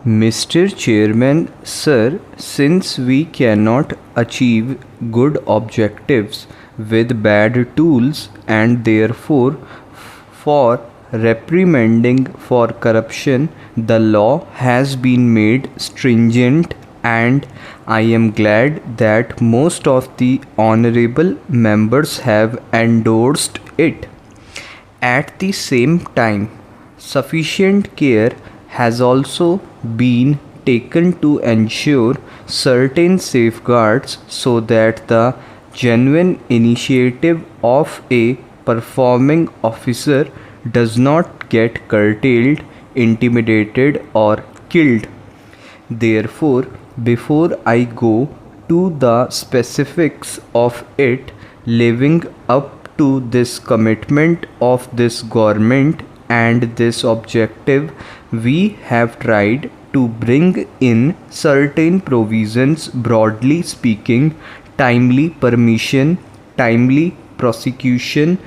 Mr. Chairman, sir, since we cannot achieve good objectives with bad tools, and therefore for reprimanding for corruption the law has been made stringent, and I am glad that most of the honorable members have endorsed it. At the same time, sufficient care has also been taken to ensure certain safeguards so that the genuine initiative of a performing officer does not get curtailed, intimidated, or killed. Therefore, before I go to the specifics of it, living up to this commitment of this government and this objective, we have tried to bring in certain provisions, broadly speaking, timely permission, timely prosecution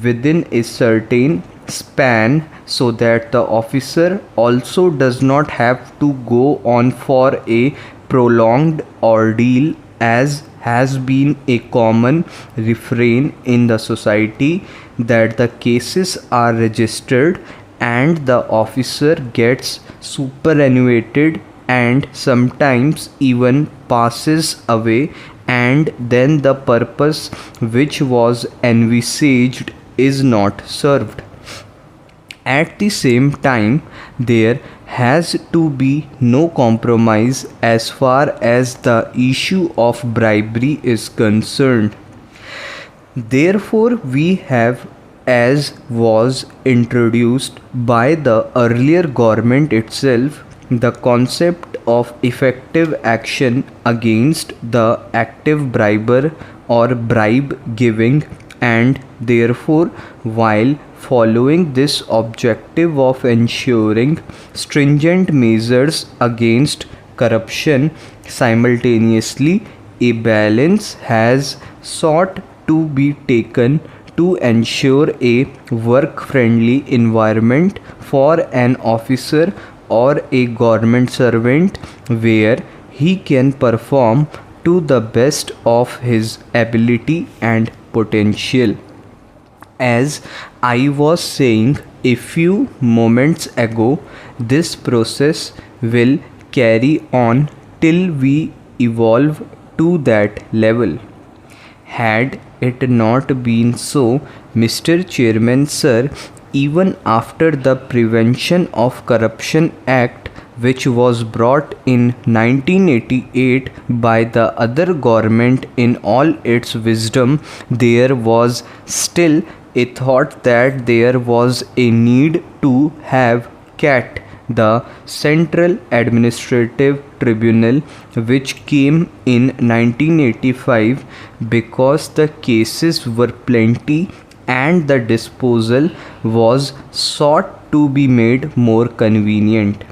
within a certain span, so that the officer also does not have to go on for a prolonged ordeal, as has been a common refrain in the society, that the cases are registered and the officer gets superannuated and sometimes even passes away, and then the purpose which was envisaged is not served. At the same time, there has to be no compromise as far as the issue of bribery is concerned. Therefore, we have, as was introduced by the earlier government itself, the concept of effective action against the active briber or bribe giving, and therefore, while following this objective of ensuring stringent measures against corruption, simultaneously a balance has sought to be taken to ensure a work-friendly environment for an officer or a government servant, where he can perform to the best of his ability and potential. As I was saying a few moments ago, this process will carry on till we evolve to that level. Had it not been so, Mr. Chairman, sir, even after the Prevention of Corruption Act, which was brought in 1988 by the other government in all its wisdom, there was still a thought that there was a need to have CAT, the Central Administrative Tribunal, which came in 1985 because the cases were plenty and the disposal was sought to be made more convenient.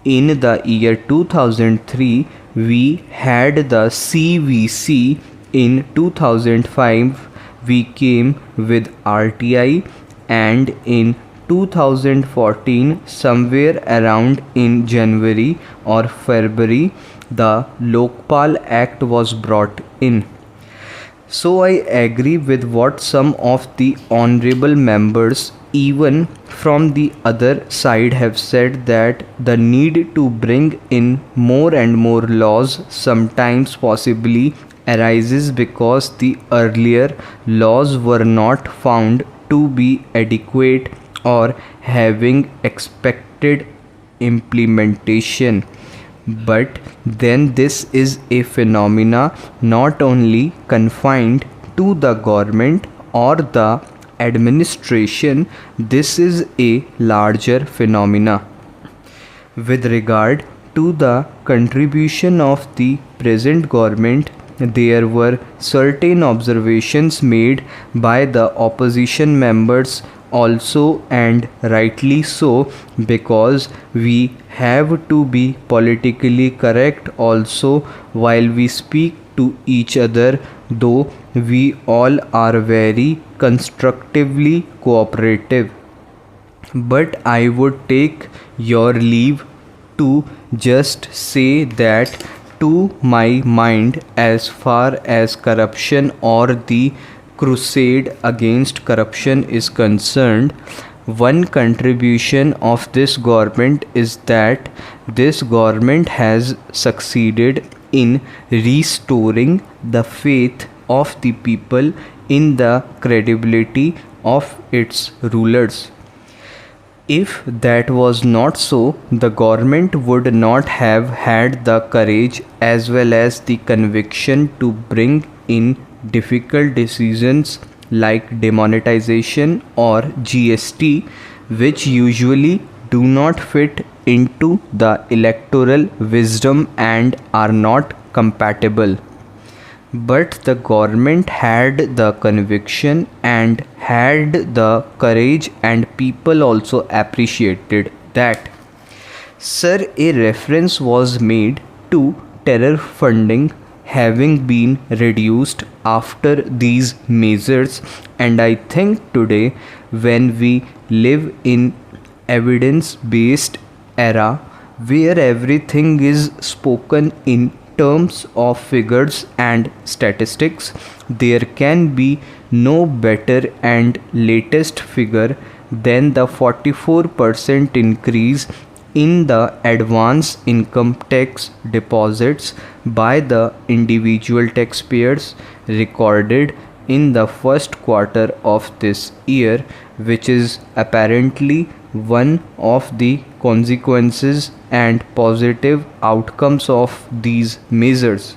In the year 2003, we had the CVC. In 2005, we came with RTI, and in 2014, somewhere around in January or February, the Lokpal Act was brought in. So I agree with what some of the honorable members, even from the other side, have said, that the need to bring in more and more laws sometimes possibly arises because the earlier laws were not found to be adequate or having expected implementation. But then this is a phenomena not only confined to the government or the administration, this is a larger phenomena. With regard to the contribution of the present government, there were certain observations made by the opposition members also, and rightly so, because we have to be politically correct also while we speak to each other, though we all are very constructively cooperative. But I would take your leave to just say that, to my mind, as far as corruption or the crusade against corruption is concerned, one contribution of this government is that this government has succeeded in restoring the faith of the people in the credibility of its rulers. If that was not so, the government would not have had the courage as well as the conviction to bring in difficult decisions like demonetization or GST, which usually do not fit into the electoral wisdom and are not compatible. But the government had the conviction and had the courage, and people also appreciated that. Sir, a reference was made to terror funding having been reduced after these measures, and I think today, when we live in evidence-based era where everything is spoken in terms of figures and statistics, there can be no better and latest figure than the 44% increase in the advance income tax deposits by the individual taxpayers recorded in the first quarter of this year, which is apparently one of the consequences and positive outcomes of these measures.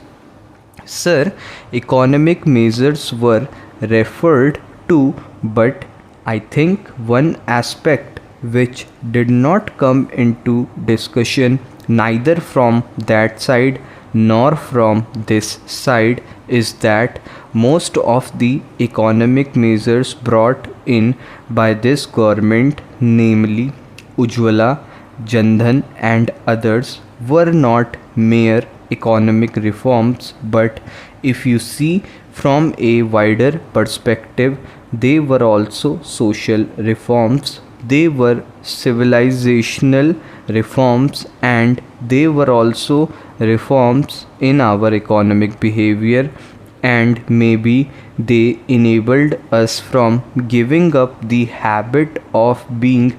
Sir, economic measures were referred to, but I think one aspect which did not come into discussion neither from that side nor from this side is that most of the economic measures brought in by this government, namely Ujjwala, Jandhan and others, were not mere economic reforms, but if you see from a wider perspective, they were also social reforms, they were civilizational reforms, and they were also reforms in our economic behavior, and maybe they enabled us from giving up the habit of being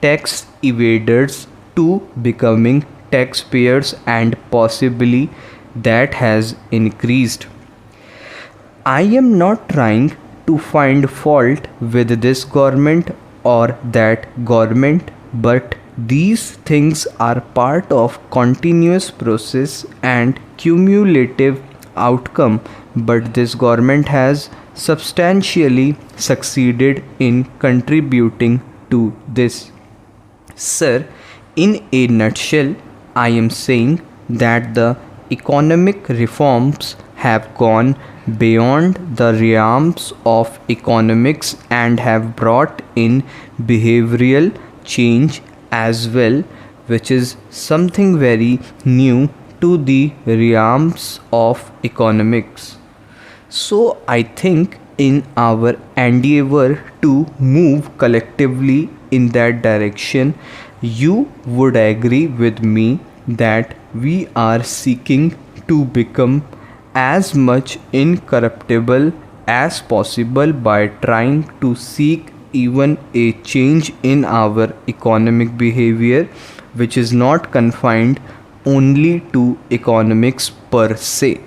tax evaders to becoming taxpayers, and possibly that has increased. I am not trying to find fault with this government or that government, but these things are part of continuous process and cumulative outcome, but this government has substantially succeeded in contributing to this. Sir, in a nutshell, I am saying that the economic reforms have gone beyond the realms of economics and have brought in behavioral change as well, which is something very new to the realms of economics. So I think in our endeavor to move collectively in that direction, you would agree with me that we are seeking to become as much incorruptible as possible by trying to seek even a change in our economic behavior, which is not confined only to economics per se.